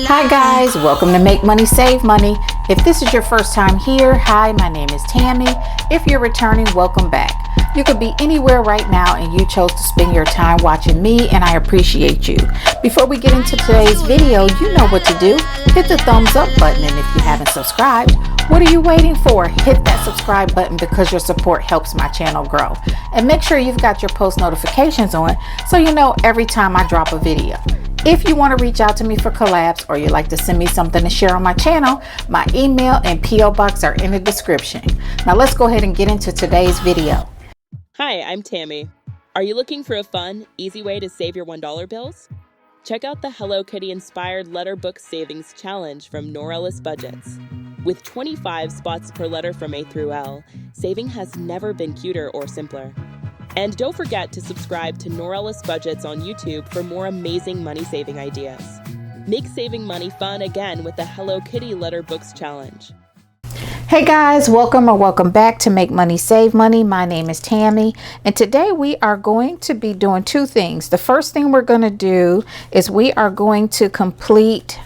Hi guys, welcome to Make Money Save Money. If this is your first time here, hi, my name is Tammy. If you're returning, welcome back. You could be anywhere right now and you chose to spend your time watching me, and I appreciate you. Before we get into today's video, you know what to do. Hit the thumbs up button, and if you haven't subscribed, what are you waiting for? Hit that subscribe button because your support helps my channel grow. And make sure you've got your post notifications on so you know every time I drop a video. If you want to reach out to me for collabs or you'd like to send me something to share on my channel, my email and P.O. box are in the description. Now let's go ahead and get into today's video. Hi, I'm Tammy. Are you looking for a fun, easy way to save your $1 bills? Check out the Hello Kitty inspired letter book savings challenge from Budgets. With 25 spots per letter from A through L, saving has never been cuter or simpler. And don't forget to subscribe to Budgets on YouTube for more amazing money-saving ideas. Make saving money fun again with the Hello Kitty Letter Books Challenge. Hey guys, welcome back to Make Money Save Money. My name is Tammy, and today we are going to be doing two things. The first thing we're going to do is we are going to complete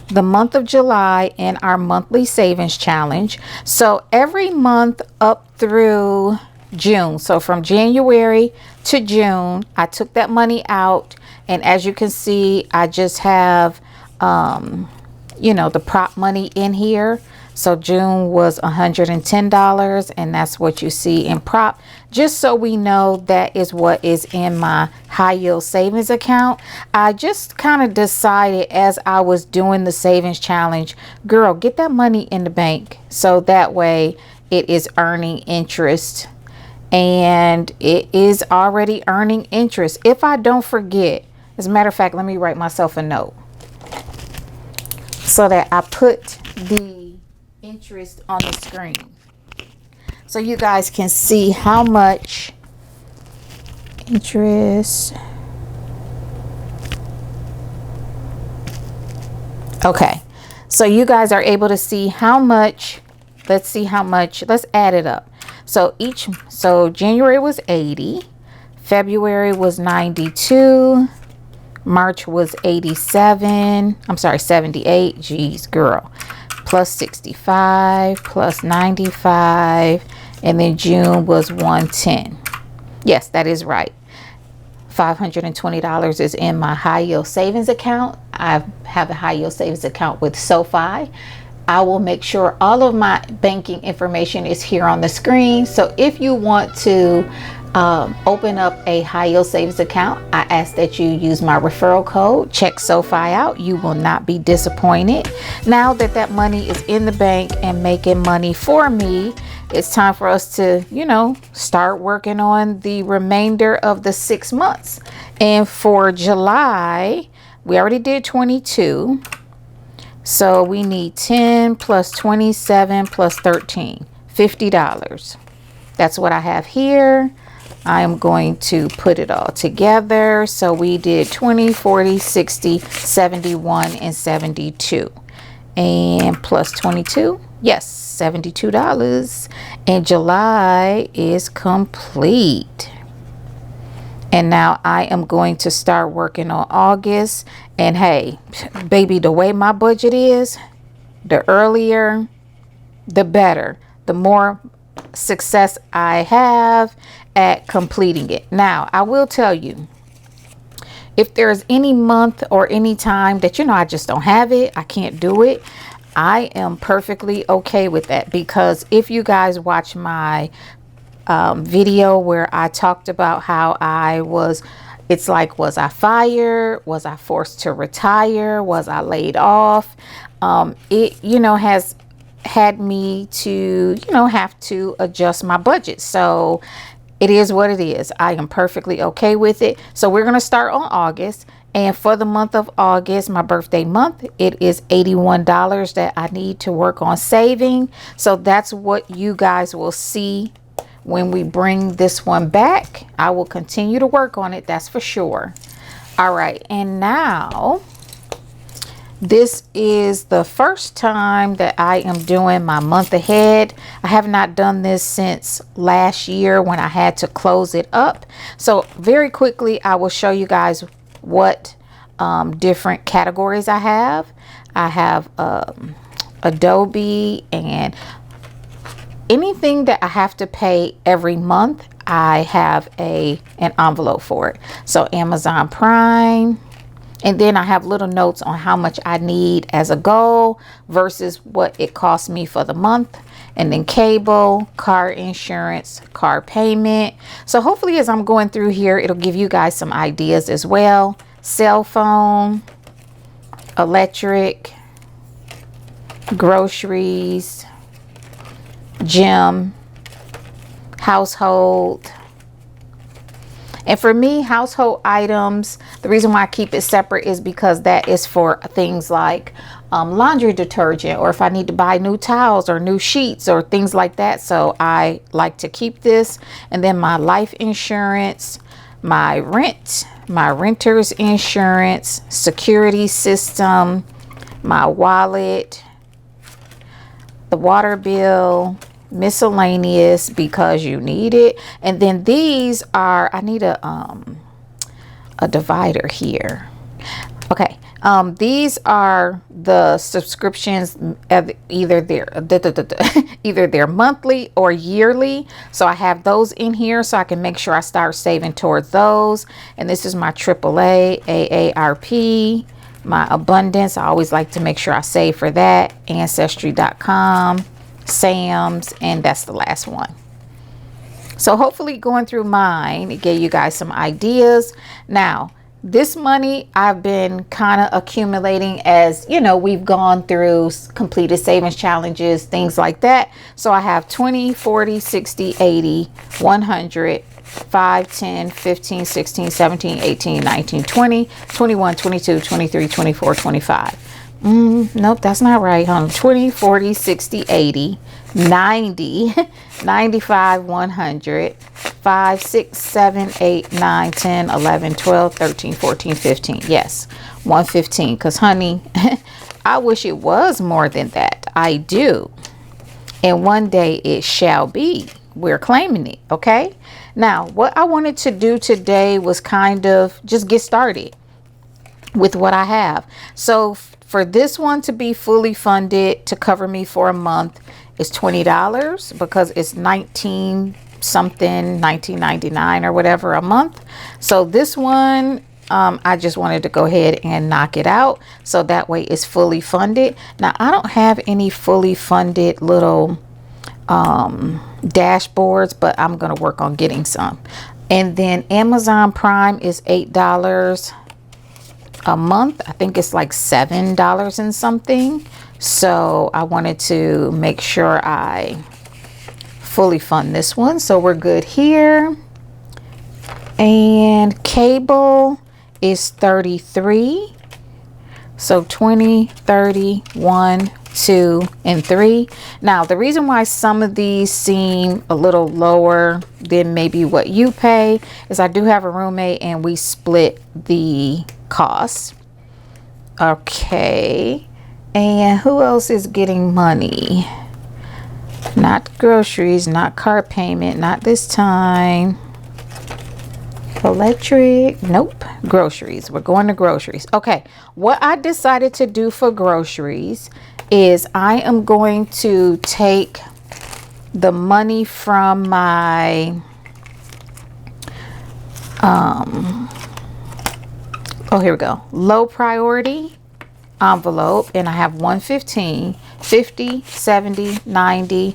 the month of July in our monthly savings challenge. So every month up through June, so from January to June, I took that money out, and as you can see, I just have the prop money in here. So June was $110, and that's what you see in prop, just so we know that is what is in my high yield savings account. I just kind of decided as I was doing the savings challenge, girl, get that money in the bank so that way it is earning interest. And it is already earning interest. If I don't forget, as a matter of fact, let me write myself a note so that I put the interest on the screen so you guys can see how much interest. Okay, so you guys are able to see how much. Let's see how much. Let's add it up. So January was 80, February was 92, March was 87, I'm sorry, 78, geez, girl, plus 65, plus 95, and then June was 110. Yes, that is right. $520 is in my high yield savings account. I have a high yield savings account with SOFI. I will make sure all of my banking information is here on the screen. So if you want to open up a high yield savings account, I ask that you use my referral code. Check SOFI out. You will not be disappointed. Now that that money is in the bank and making money for me, it's time for us to, start working on the remainder of the 6 months. And for July, we already did 22. So we need 10 plus 27 plus 13, $50. That's what I have here. I am going to put it all together. So we did 20, 40, 60, 71, and 72. And plus 22, yes, $72. And July is complete. And now I am going to start working on August. And hey, baby, the way my budget is, the earlier, the better. The more success I have at completing it. Now, I will tell you, if there's any month or any time that, I just don't have it, I can't do it, I am perfectly okay with that. Because if you guys watch my video where I talked about how it's like, was I fired? Was I forced to retire? Was I laid off? It, has had me to, have to adjust my budget. So it is what it is. I am perfectly okay with it. So we're going to start on August. And for the month of August, my birthday month, it is $81 that I need to work on saving. So that's what you guys will see when we bring this one back. I will continue to work on it, that's for sure. All right, and now this is the first time that I am doing my month ahead. I have not done this since last year when I had to close it up. So very quickly, I will show you guys what different categories I have. I have Adobe, and anything that I have to pay every month, I have an envelope for it. So Amazon Prime, and then I have little notes on how much I need as a goal versus what it costs me for the month. And then cable, car insurance, car payment. So hopefully as I'm going through here, it'll give you guys some ideas as well. Cell phone, electric, groceries, gym, household. And for me, household items, the reason why I keep it separate is because that is for things like laundry detergent, or if I need to buy new towels or new sheets or things like that. So I like to keep this. And then my life insurance, my rent, my renter's insurance, security system, my wallet, the water bill, miscellaneous because you need it. And then these are, I need a divider here. Okay. These are the subscriptions, either they're monthly or yearly. So I have those in here so I can make sure I start saving towards those. And this is my AAA, AARP, my abundance. I always like to make sure I save for that. Ancestry.com, Sam's, and that's the last one. So hopefully going through mine, it gave you guys some ideas. Now, this money I've been kind of accumulating as, you know, we've gone through completed savings challenges, things like that. So I have 20, 40, 60, 80, 100, 5, 10, 15, 16, 17, 18, 19, 20, 21, 22, 23, 24, 25. Nope, that's not right. 20, 40, 60, 80, 90, 95, 100, 5, 6, 7, 8, 9, 10, 11, 12, 13, 14, 15. Yes, 115. Because, honey, I wish it was more than that. I do. And one day it shall be. We're claiming it. Okay. Now, what I wanted to do today was kind of just get started with what I have. So for this one to be fully funded to cover me for a month is $20 because it's 19 something, $19.99 or whatever a month. So this one, I just wanted to go ahead and knock it out so that way it's fully funded. Now I don't have any fully funded little dashboards, but I'm going to work on getting some. And then Amazon Prime is $8 a month. I think it's like $7 and something. So I wanted to make sure I fully fund this one. So we're good here. And cable is 33. So 20, 30, 1, 2, and 3. Now the reason why some of these seem a little lower than maybe what you pay is I do have a roommate and we split the costs. Okay, and who else is getting money? Not groceries, not car payment, not this time. Electric, nope. Groceries, we're going to groceries. Okay, what I decided to do for groceries is I am going to take the money from my here we go, low priority envelope, and I have 115, 50, 70, 90,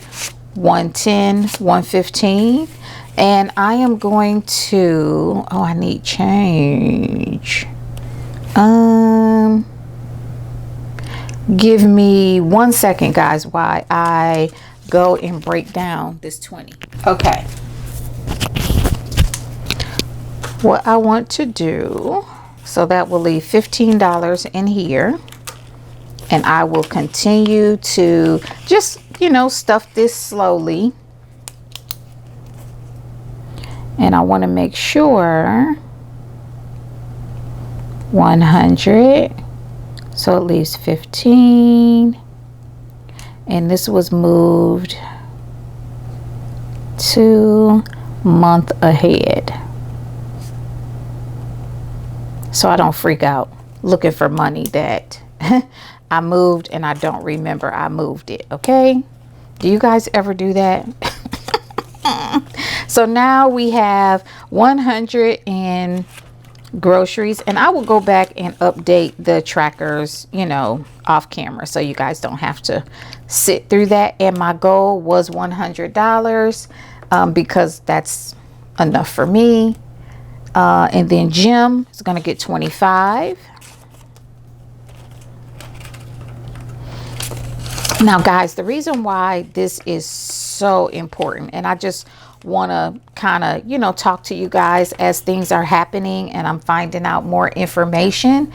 110, 115, and I am going to, oh, I need change. Give me 1 second, guys, while I go and break down this 20. Okay, what I want to do, so that will leave $15 in here, and I will continue to just, you know, stuff this slowly. And I want to make sure 100, so it leaves 15, and this was moved to month ahead, so I don't freak out looking for money that I moved and I don't remember I moved it. Okay. Do you guys ever do that? So now we have 100 in groceries, and I will go back and update the trackers, you know, off camera, so you guys don't have to sit through that. And my goal was $100 because that's enough for me. And then Jim is going to get 25. Now guys, the reason why this is so important, and I just want to kind of, you know, talk to you guys as things are happening and I'm finding out more information.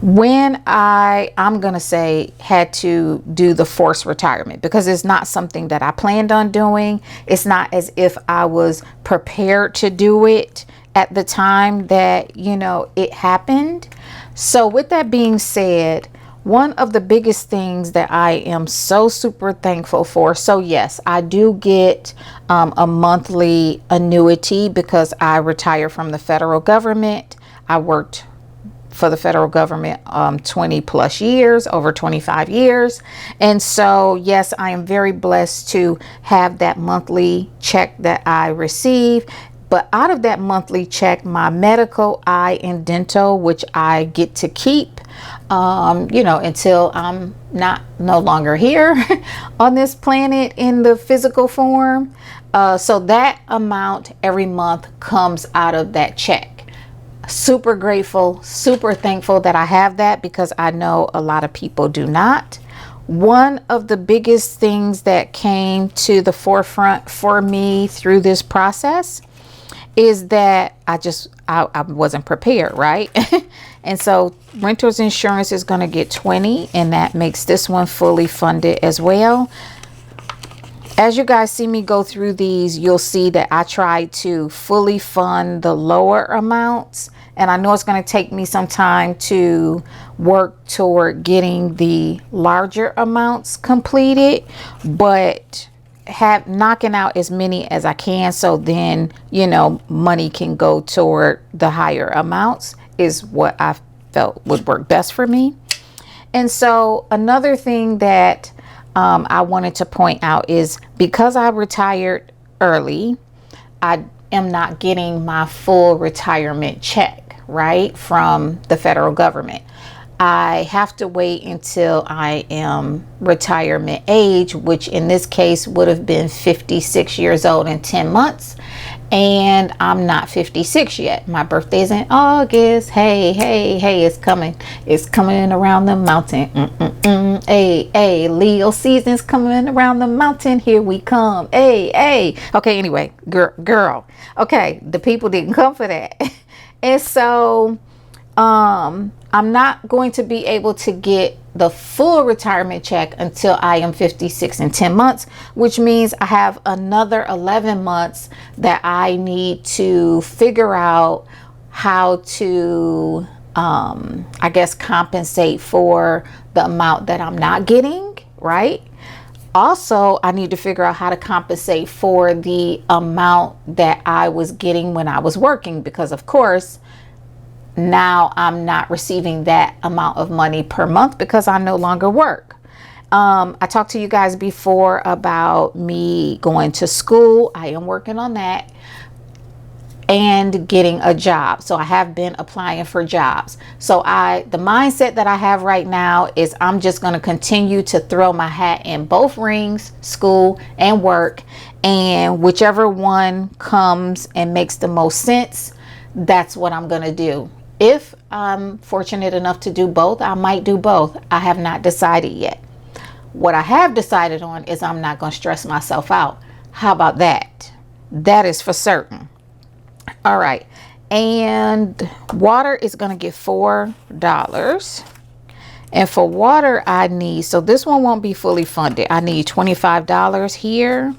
When I'm gonna say had to do the forced retirement, because it's not something that I planned on doing. It's not as if I was prepared to do it at the time that, you know, it happened. So with that being said, one of the biggest things that I am so super thankful for. So yes, I do get a monthly annuity because I retire from the federal government. I worked for the federal government 20 plus years, over 25 years. And so yes, I am very blessed to have that monthly check that I receive. But out of that monthly check, my medical, eye, and dental, which I get to keep, you know, until I'm no longer here on this planet in the physical form. So that amount every month comes out of that check. Super grateful, super thankful that I have that, because I know a lot of people do not. One of the biggest things that came to the forefront for me through this process is that I wasn't prepared, right? And so renter's insurance is going to get 20, and that makes this one fully funded as well. As you guys see me go through these, you'll see that I try to fully fund the lower amounts, and I know it's going to take me some time to work toward getting the larger amounts completed, but knocking out as many as I can, so then, you know, money can go toward the higher amounts, is what I felt would work best for me. And so another thing that I wanted to point out is, because I retired early, I am not getting my full retirement check, right, from the federal government. I have to wait until I am retirement age, which in this case would have been 56 years old in 10 months. And I'm not 56 yet. My birthday's in August. Hey, hey, hey, it's coming. It's coming around the mountain. Hey, hey, Leo season's coming around the mountain. Here we come. Hey, hey. Okay, anyway, girl. Okay, the people didn't come for that. And so I'm not going to be able to get the full retirement check until I am 56 in 10 months, which means I have another 11 months that I need to figure out how to, I guess, compensate for the amount that I'm not getting, right? Also, I need to figure out how to compensate for the amount that I was getting when I was working, because of course, now I'm not receiving that amount of money per month because I no longer work. I talked to you guys before about me going to school. I am working on that, and getting a job. So I have been applying for jobs. So the mindset that I have right now is I'm just going to continue to throw my hat in both rings, school and work, and whichever one comes and makes the most sense, that's what I'm going to do. If I'm fortunate enough to do both, I might do both. I have not decided yet. What I have decided on is I'm not going to stress myself out. How about that? That is for certain. All right. And water is going to get $4. And for water, I need, so this one won't be fully funded. I need $25 here.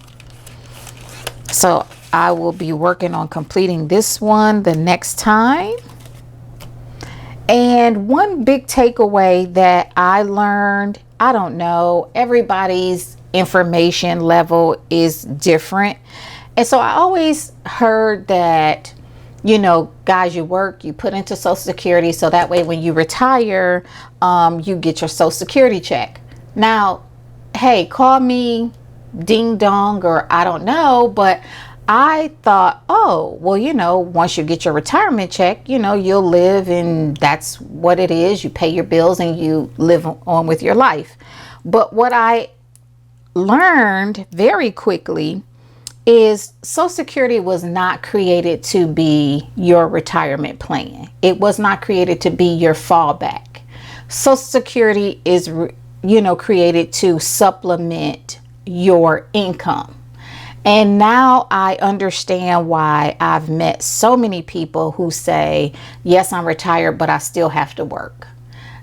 So I will be working on completing this one the next time. And one big takeaway that I learned, I don't know, everybody's information level is different. And so I always heard that you know, guys, you work, you put into Social Security, so that way when you retire, you get your Social Security check. Now, hey, call me ding dong, or I don't know, but I thought, oh, well, you know, once you get your retirement check, you know, you'll live, and that's what it is. You pay your bills and you live on with your life. But what I learned very quickly is Social Security was not created to be your retirement plan. It was not created to be your fallback. Social Security is, you know, created to supplement your income. And now I understand why I've met so many people who say, yes, I'm retired, but I still have to work.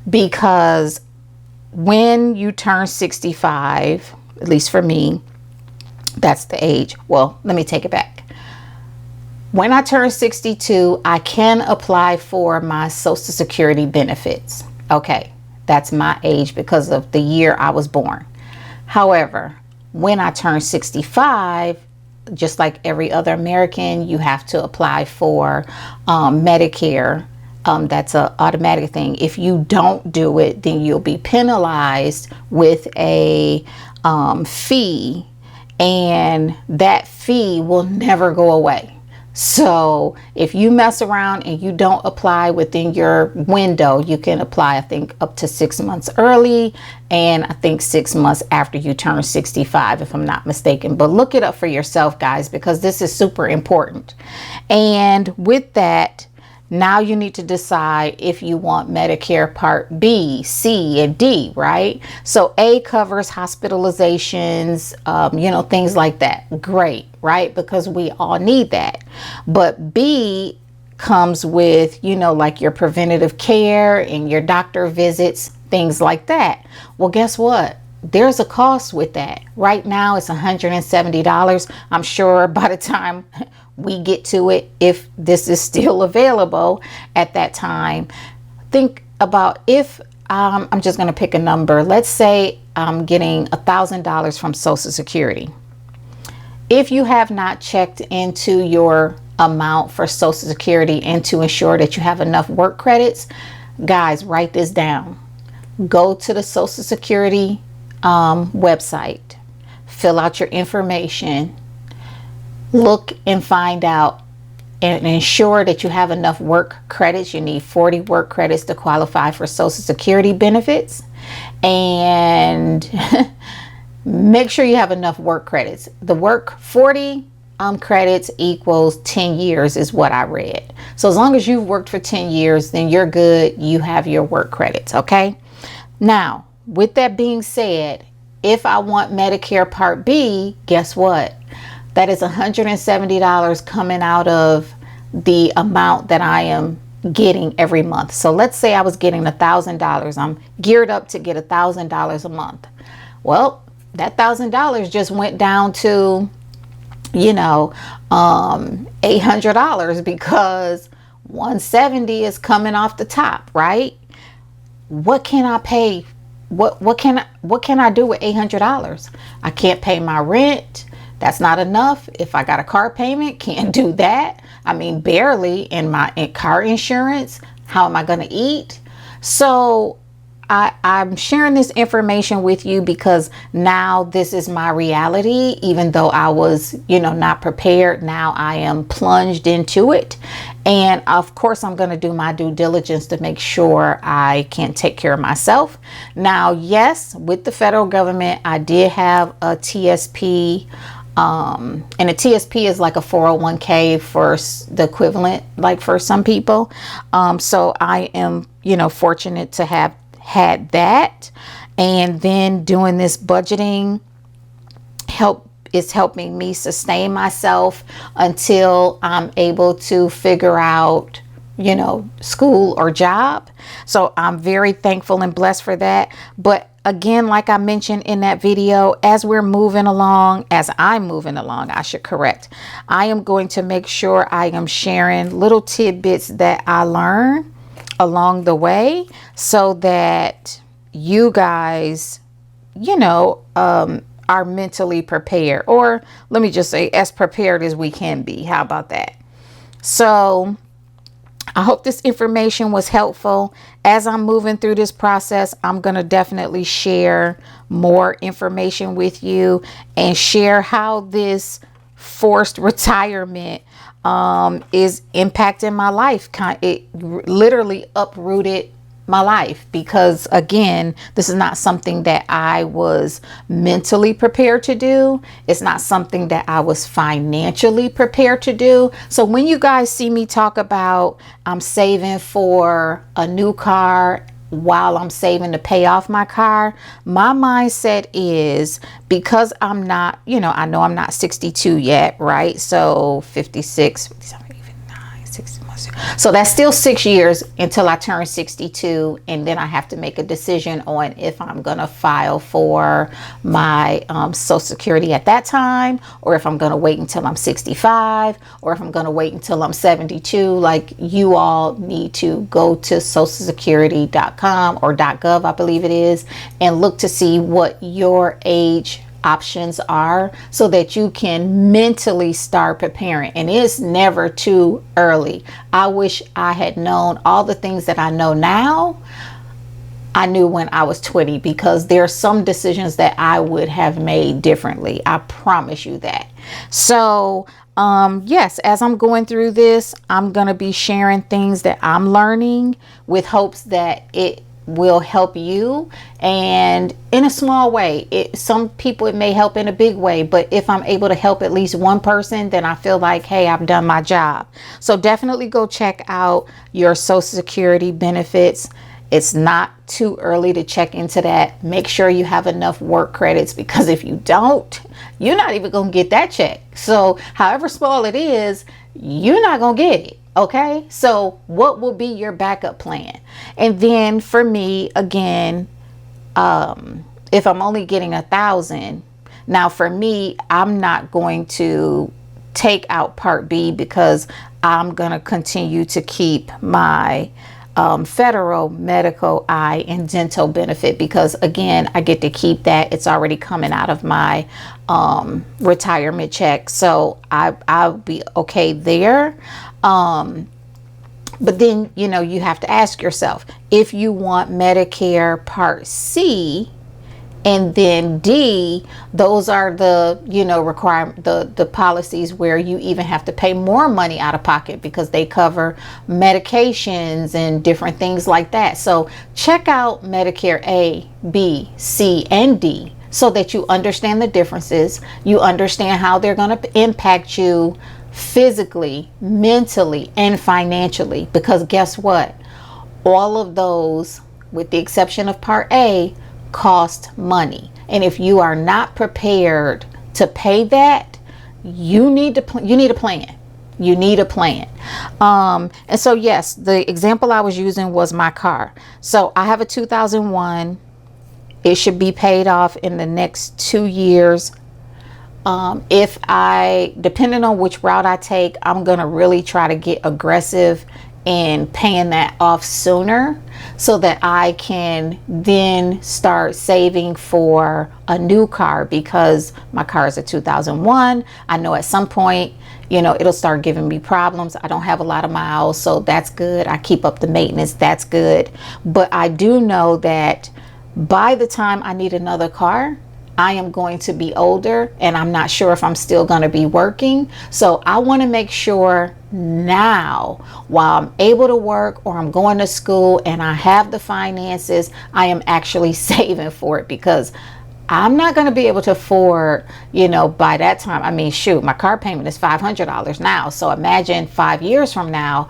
Because when you turn 65, at least for me, that's the age. Well, let me take it back. When I turn 62, I can apply for my Social Security benefits. Okay, that's my age because of the year I was born. However, when I turn 65, just like every other American, you have to apply for Medicare. That's an automatic thing. If you don't do it, then you'll be penalized with a fee, and that fee will never go away. So if you mess around and you don't apply within your window, you can apply, I think, up to 6 months early, and I think 6 months after you turn 65, if I'm not mistaken. But look it up for yourself, guys, because this is super important. And with that, now you need to decide if you want Medicare Part B, C, and D, right? So A covers hospitalizations, you know, things like that. Great, right? Because we all need that. But B comes with, you know, like your preventative care and your doctor visits, things like that. Well, guess what? There's a cost with that. Right now it's $170. I'm sure by the time we get to it, if this is still available at that time, think about if I'm just going to pick a number. Let's say I'm getting $1,000 from Social Security. If you have not checked into your amount for Social Security and to ensure that you have enough work credits, guys, write this down. Go to the Social Security website, fill out your information, look and find out and ensure that you have enough work credits. You need 40 work credits to qualify for Social Security benefits, and make sure you have enough work credits. The work 40 credits equals 10 years is what I read. So as long as you've worked for 10 years, then you're good. You have your work credits. Okay. Now, with that being said, if I want Medicare Part B, guess what? That is $170 coming out of the amount that I am getting every month. So let's say I was getting $1,000. I'm geared up to get $1,000 a month. Well, that $1,000 just went down to, you know, $800 because 170 is coming off the top, right? What can I pay? What can I do with $800? I can't pay my rent. That's not enough. If I got a car payment, can't do that. I mean, barely. In my car insurance, how am I going to eat? So I'm sharing this information with you because now this is my reality. Even though I was, you know, not prepared, now I am plunged into it. And of course, I'm going to do my due diligence to make sure I can take care of myself. Now, yes, with the federal government, I did have a TSP. And a TSP is like a 401k for the equivalent, like for some people. So I am, you know, fortunate to have had that. And then doing this budgeting is helping me sustain myself until I'm able to figure out, you know, school or job. So I'm very thankful and blessed for that. But again, like I mentioned in that video, as I'm moving along, I should correct, I am going to make sure I am sharing little tidbits that I learn along the way so that you guys, you know, are mentally prepared, or let me just say as prepared as we can be. How about that? So I hope this information was helpful. As I'm moving through this process, I'm going to definitely share more information with you and share how this forced retirement is impacting my life. It literally uprooted my life, because again, this is not something that I was mentally prepared to do. It's not something that I was financially prepared to do. So when you guys see me talk about I'm saving for a new car while I'm saving to pay off my car, my mindset is, because I'm not, I know I'm not 62 yet, right? So 56, 57, 59, 60 months. So that's still 6 years until I turn 62. And then I have to make a decision on if I'm going to file for my Social Security at that time, or if I'm going to wait until I'm 65, or if I'm going to wait until I'm 72. Like, you all need to go to socialsecurity.com or .gov, I believe it is, and look to see what your age options are, so that you can mentally start preparing. And it's never too early. I wish I had known all the things that I know now, I knew when I was 20, because there are some decisions that I would have made differently. I promise you that. So yes, as I'm going through this, I'm going to be sharing things that I'm learning with hopes that it will help you, and in a small way. Some people it may help in a big way, but if I'm able to help at least one person, then I feel like, hey, I've done my job. So definitely go check out your Social Security benefits. It's not too early to check into that. Make sure you have enough work credits, because if you don't, you're not even gonna get that check. So however small it is, you're not gonna get it. Okay, so what will be your backup plan? And then for me, again, if I'm only getting 1,000, now for me, I'm not going to take out Part B, because I'm going to continue to keep my federal medical, eye, and dental benefit, because again, I get to keep that. It's already coming out of my retirement check, so I'll be okay there. But then, you have to ask yourself, if you want Medicare Part C and then D, those are the, the policies where you even have to pay more money out of pocket, because they cover medications and different things like that. So check out Medicare A, B, C, and D, so that you understand the differences. You understand how they're going to impact you physically, mentally, and financially, because guess what? All of those, with the exception of Part A, cost money. And if you are not prepared to pay that, you need a plan. You need a plan. And so yes, the example I was using was my car. So I have a 2001. It should be paid off in the next 2 years. If depending on which route I take, I'm going to really try to get aggressive in paying that off sooner, so that I can then start saving for a new car, because my car is a 2001. I know at some point, it'll start giving me problems. I don't have a lot of miles, so that's good. I keep up the maintenance. That's good. But I do know that by the time I need another car, I am going to be older, and I'm not sure if I'm still going to be working. So I want to make sure now, while I'm able to work or I'm going to school and I have the finances, I am actually saving for it, because I'm not going to be able to afford, by that time. I mean, shoot, my car payment is $500 now. So imagine 5 years from now,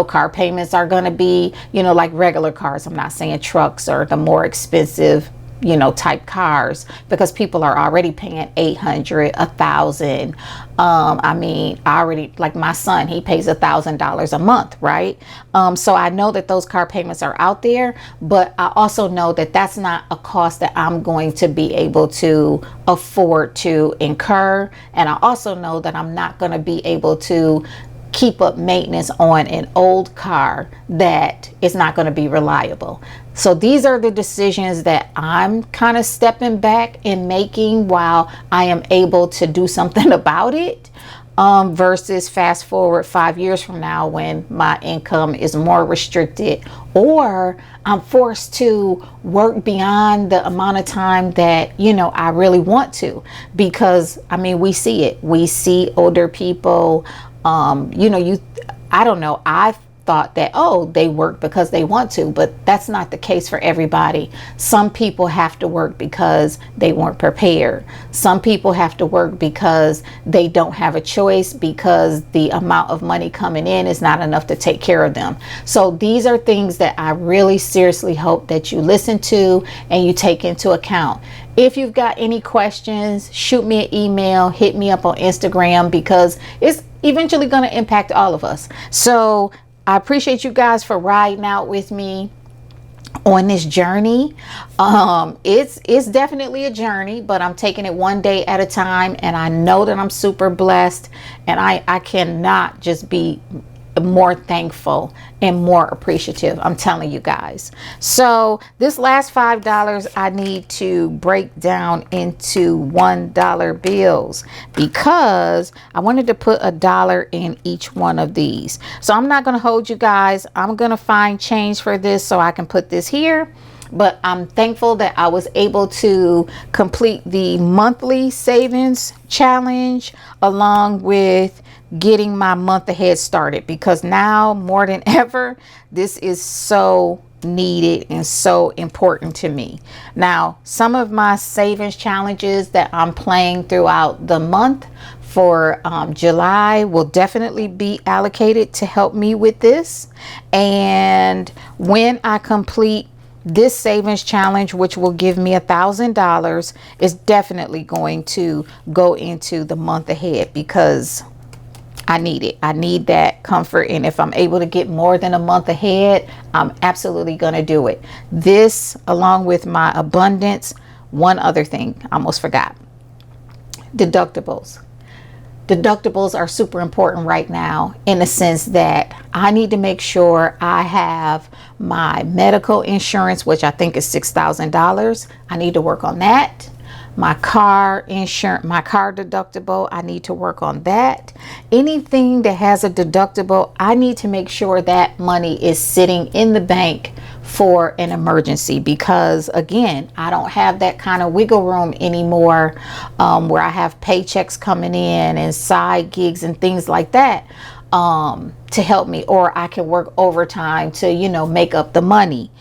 car payments are going to be, like regular cars. I'm not saying trucks or the more expensive type cars, because people are already paying $800, $1,000. I mean, I already, like my son, he pays $1,000 a month, right? So I know that those car payments are out there, but I also know that that's not a cost that I'm going to be able to afford to incur. And I also know that I'm not going to be able to keep up maintenance on an old car that is not going to be reliable. So these are the decisions that I'm kind of stepping back and making while I am able to do something about it. versus fast forward 5 years from now when my income is more restricted, or I'm forced to work beyond the amount of time that, you know, I really want to. Because I mean, we see it. We see older people, you know, I don't know, I thought that, oh, they work because they want to, but that's not the case for everybody. Some people have to work because they weren't prepared. Some people have to work because they don't have a choice, because the amount of money coming in is not enough to take care of them. So these are things that I really seriously hope that you listen to and you take into account. If you've got any questions, shoot me an email, hit me up on Instagram, because it's eventually going to impact all of us. So I appreciate you guys for riding out with me on this journey. It's definitely a journey, but I'm taking it one day at a time, and I know that I'm super blessed, and I cannot just be more thankful and more appreciative. I'm telling you guys. So this last $5 I need to break down into $1 bills, because I wanted to put $1 in each one of these. So I'm not going to hold you guys. I'm going to find change for this so I can put this here. But I'm thankful that I was able to complete the monthly savings challenge along with getting my month ahead started, because now more than ever, this is so needed and so important to me. Now, some of my savings challenges that I'm playing throughout the month for July will definitely be allocated to help me with this. And when I complete this savings challenge, which will give me $1,000, is definitely going to go into the month ahead, because I need it. I need that comfort. And if I'm able to get more than a month ahead, I'm absolutely going to do it. This, along with my abundance. One other thing I almost forgot. Deductibles. Deductibles are super important right now, in the sense that I need to make sure I have my medical insurance, which I think is $6,000. I need to work on that. My car insurance, my car deductible, I need to work on that. Anything that has a deductible, I need to make sure that money is sitting in the bank for an emergency, because again, I don't have that kind of wiggle room anymore, where I have paychecks coming in and side gigs and things like that to help me, or I can work overtime to, you know, make up the money.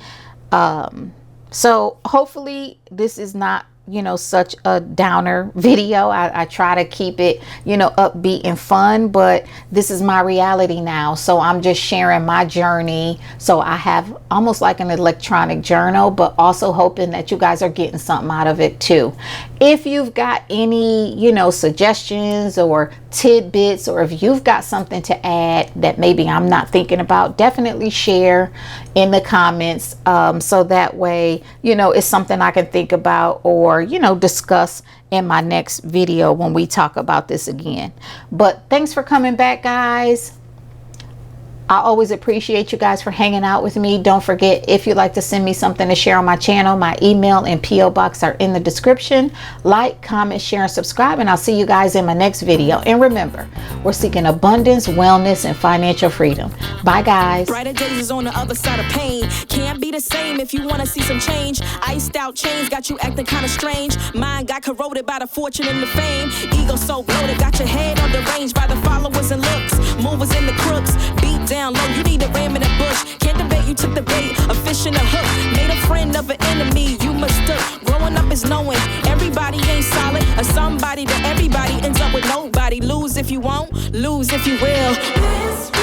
So hopefully this is not, you know, such a downer video. I try to keep it, you know, upbeat and fun, but this is my reality now. So I'm just sharing my journey. So I have almost like an electronic journal, but also hoping that you guys are getting something out of it too. If you've got any, you know, suggestions or tidbits, or if you've got something to add that maybe I'm not thinking about, definitely share in the comments, so that way, you know, it's something I can think about, or, you know, discuss in my next video when we talk about this again. But thanks for coming back, guys. I always appreciate you guys for hanging out with me. Don't forget, if you'd like to send me something to share on my channel, my email and PO box are in the description. Like, comment, share, and subscribe, and I'll see you guys in my next video. And remember, we're seeking abundance, wellness, and financial freedom. Bye, guys. Brighter days is on the other side of pain. Can't be the same if you want to see some change. Iced out chains got you acting kind of strange. Mine got corroded by the fortune and the fame. Ego so bloated, got your head on the range by the followers and looks. Movers in the crooks, beat down low, you need a ram in a bush. Can't debate, you took the bait, a fish in a hook. Made a friend of an enemy, you mistook. Growing up is knowing everybody ain't solid. Or somebody to everybody ends up with nobody. Lose if you won't, lose if you will.